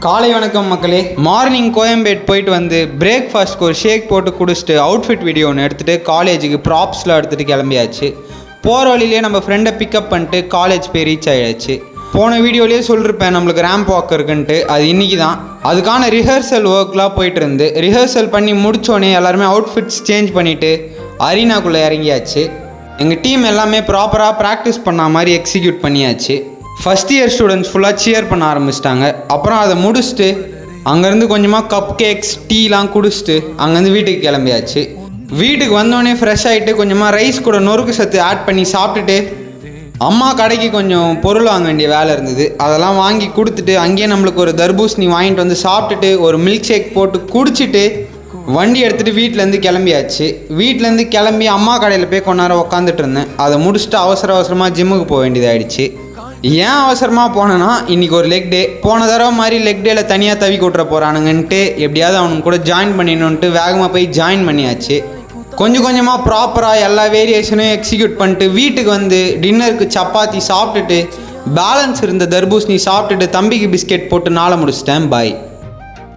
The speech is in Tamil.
காலை வணக்கம் மக்களே. மார்னிங் கோயம்பேட் போயிட்டு வந்து பிரேக்ஃபாஸ்ட்க்கு ஒரு ஷேக் போட்டு குடிச்சிட்டு அவுட்ஃபிட் வீடியோ ஒன்று எடுத்துகிட்டு காலேஜுக்கு ப்ராப்ஸ்லாம் எடுத்துகிட்டு கிளம்பியாச்சு. போகிற வழியிலே நம்ம ஃப்ரெண்டை பிக்கப் பண்ணிட்டு காலேஜ் போய் ரீச் ஆகிடுச்சு. போன வீடியோலேயே சொல்லியிருப்பேன் நம்மளுக்கு ரேம்ப் வாக் இருக்குன்ட்டு. அது இன்றைக்கி தான் அதுக்கான ரிஹர்சல் ஒர்க்லாம் போயிட்டு இருந்து ரிஹர்சல் பண்ணி முடித்தோடனே எல்லாருமே அவுட்ஃபிட்ஸ் சேஞ்ச் பண்ணிவிட்டு அரினாக்குள்ளே இறங்கியாச்சு. எங்கள் டீம் எல்லாமே ப்ராப்பராக ப்ராக்டிஸ் பண்ண மாதிரி எக்ஸிக்யூட் பண்ணியாச்சு. ஃபஸ்ட் இயர் ஸ்டூடெண்ட்ஸ் ஃபுல்லாக சியர் பண்ண ஆரம்பிச்சிட்டாங்க. அப்புறம் அதை முடிச்சுட்டு அங்கேருந்து கொஞ்சமாக கப் கேக்ஸ் டீலாம் குடிச்சிட்டு அங்கேருந்து வீட்டுக்கு கிளம்பியாச்சு. வீட்டுக்கு வந்தோடனே ஃப்ரெஷ் ஆகிட்டு கொஞ்சமாக ரைஸ் கூட நொறுக்கு சத்து ஆட் பண்ணி சாப்பிட்டுட்டு அம்மா கடைக்கு கொஞ்சம் பொருள் வாங்க வேண்டிய வேலை இருந்தது. அதெல்லாம் வாங்கி கொடுத்துட்டு அங்கேயே நம்மளுக்கு ஒரு தர்பூசணி வாங்கிட்டு வந்து சாப்பிட்டுட்டு ஒரு மில்க் ஷேக் போட்டு குடிச்சிட்டு வண்டி எடுத்துகிட்டு வீட்டிலேருந்து கிளம்பியாச்சு. வீட்டிலேருந்து கிளம்பி அம்மா கடையில் போய் கொஞ்ச நேரம் உட்காந்துட்டு இருந்தேன். அதை முடிச்சுட்டு அவசரமாக ஜிம்முக்கு போக வேண்டியதாகிடுச்சு. ஏன் அவசரமாக போனேன்னா இன்றைக்கி ஒரு லெக் டே. போன தடவை மாதிரி லெக் டேயில் தனியாக தவி கொட்டுற போகிறானுங்கன்ட்டு எப்படியாவது அவனுக்கு கூட ஜாயின் பண்ணிடணுன்ட்டு வேகமாக போய் ஜாயின் பண்ணியாச்சு. கொஞ்சமாக ப்ராப்பராக எல்லா வேரியேஷனும் எக்ஸிக்யூட் பண்ணிட்டு வீட்டுக்கு வந்து டின்னருக்கு சப்பாத்தி சாப்பிட்டுட்டு பேலன்ஸ் இருந்த தர்பூசணி சாப்பிட்டுட்டு தம்பிக்கு பிஸ்கெட் போட்டு நாளை முடிச்சிட்டேன். பாய்.